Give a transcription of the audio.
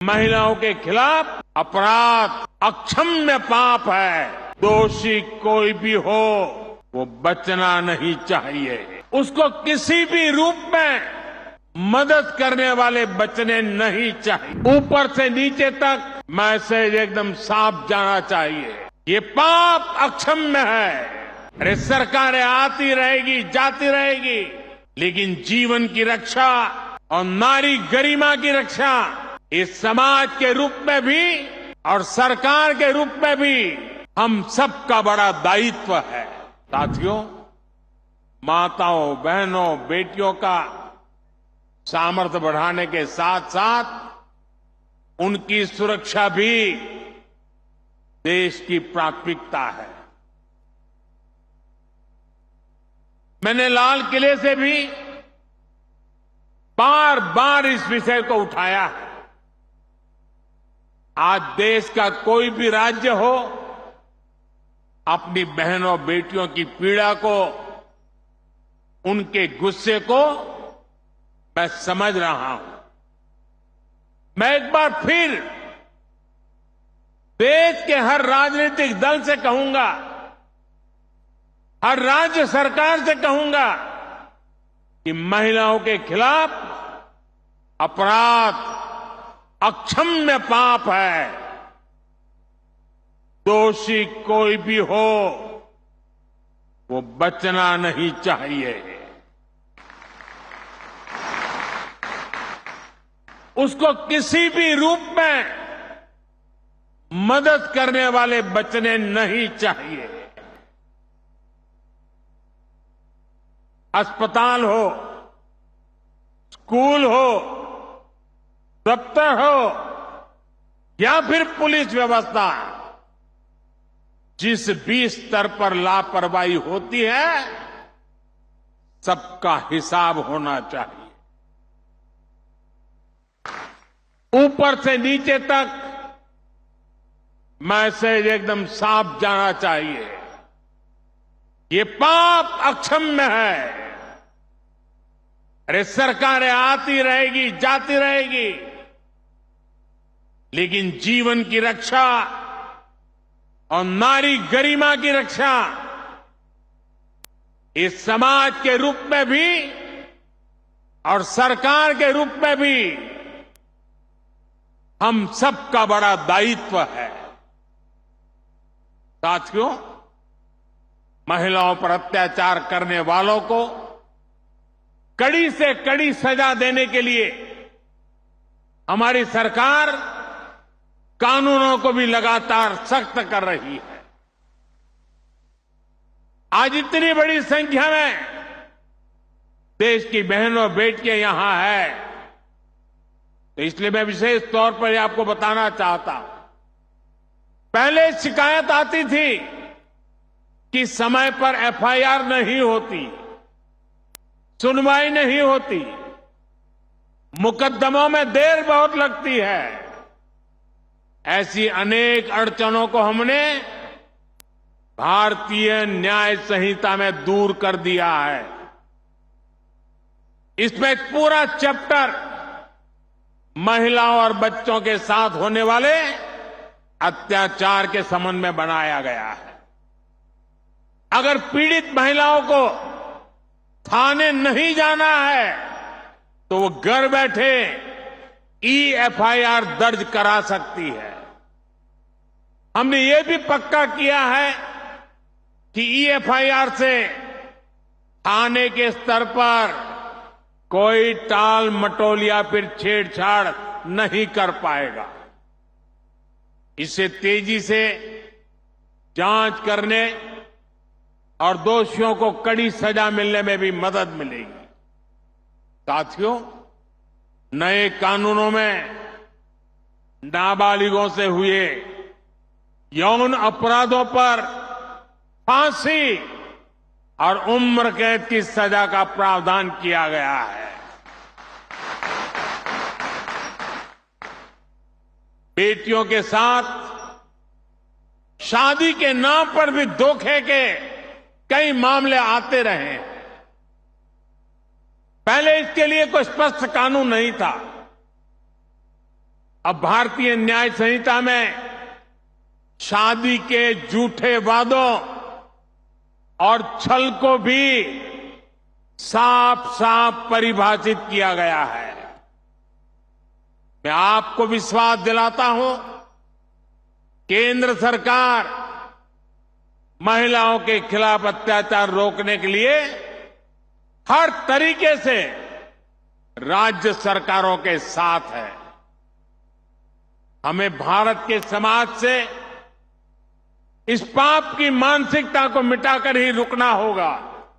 महिलाओं के खिलाफ अपराध अक्षम्य पाप है। दोषी कोई भी हो वो बचना नहीं चाहिए। उसको किसी भी रूप में मदद करने वाले बचने नहीं चाहिए। ऊपर से नीचे तक मैसेज एकदम साफ जाना चाहिए। ये पाप अक्षम्य है। अरे सरकारें आती रहेगी जाती रहेगी, लेकिन जीवन की रक्षा और नारी गरिमा की रक्षा इस समाज के रूप में भी और सरकार के रूप में भी हम सबका बड़ा दायित्व है। साथियों, माताओं, बहनों, बेटियों का सामर्थ्य बढ़ाने के साथ साथ उनकी सुरक्षा भी देश की प्राथमिकता है। मैंने लाल किले से भी बार बार इस विषय को उठाया है। आज देश का कोई भी राज्य हो, अपनी बहनों बेटियों की पीड़ा को, उनके गुस्से को मैं समझ रहा हूं। मैं एक बार फिर देश के हर राजनीतिक दल से कहूंगा, हर राज्य सरकार से कहूंगा कि महिलाओं के खिलाफ अपराध अक्षम्य पाप है। दोषी कोई भी हो वो बचना नहीं चाहिए। उसको किसी भी रूप में मदद करने वाले बचने नहीं चाहिए। अस्पताल हो, स्कूल हो, दफ्तर हो या फिर पुलिस व्यवस्था, जिस भी स्तर पर लापरवाही होती है, सबका हिसाब होना चाहिए। ऊपर से नीचे तक मैसेज एकदम साफ जाना चाहिए। ये पाप अक्षम्य है। अरे सरकारें आती रहेगी जाती रहेगी, लेकिन जीवन की रक्षा और नारी गरिमा की रक्षा इस समाज के रूप में भी और सरकार के रूप में भी हम सबका बड़ा दायित्व है। साथियों, महिलाओं पर अत्याचार करने वालों को कड़ी से कड़ी सजा देने के लिए हमारी सरकार कानूनों को भी लगातार सख्त कर रही है। आज इतनी बड़ी संख्या में देश की बहनों बेटियां यहां है, तो इसलिए मैं विशेष तौर पर आपको बताना चाहता हूं। पहले शिकायत आती थी कि समय पर एफआईआर नहीं होती, सुनवाई नहीं होती, मुकदमों में देर बहुत लगती है। ऐसी अनेक अड़चनों को हमने भारतीय न्याय संहिता में दूर कर दिया है। इसमें एक पूरा चैप्टर महिलाओं और बच्चों के साथ होने वाले अत्याचार के संबंध में बनाया गया है। अगर पीड़ित महिलाओं को थाने नहीं जाना है तो वो घर बैठे ईएफआईआर दर्ज करा सकती है। हमने ये भी पक्का किया है कि ईएफआईआर से थाने के स्तर पर कोई टाल मटोल या फिर छेड़छाड़ नहीं कर पाएगा। इससे तेजी से जांच करने और दोषियों को कड़ी सजा मिलने में भी मदद मिलेगी। साथियों, नए कानूनों में नाबालिगों से हुए यौन अपराधों पर फांसी और उम्र कैद की सजा का प्रावधान किया गया है। बेटियों के साथ शादी के नाम पर भी धोखे के कई मामले आते रहे। पहले इसके लिए कोई स्पष्ट कानून नहीं था। अब भारतीय न्याय संहिता में शादी के झूठे वादों और छल को भी साफ साफ परिभाषित किया गया है। मैं आपको विश्वास दिलाता हूं, केंद्र सरकार महिलाओं के खिलाफ अत्याचार रोकने के लिए हर तरीके से राज्य सरकारों के साथ है। हमें भारत के समाज से इस पाप की मानसिकता को मिटाकर ही रुकना होगा।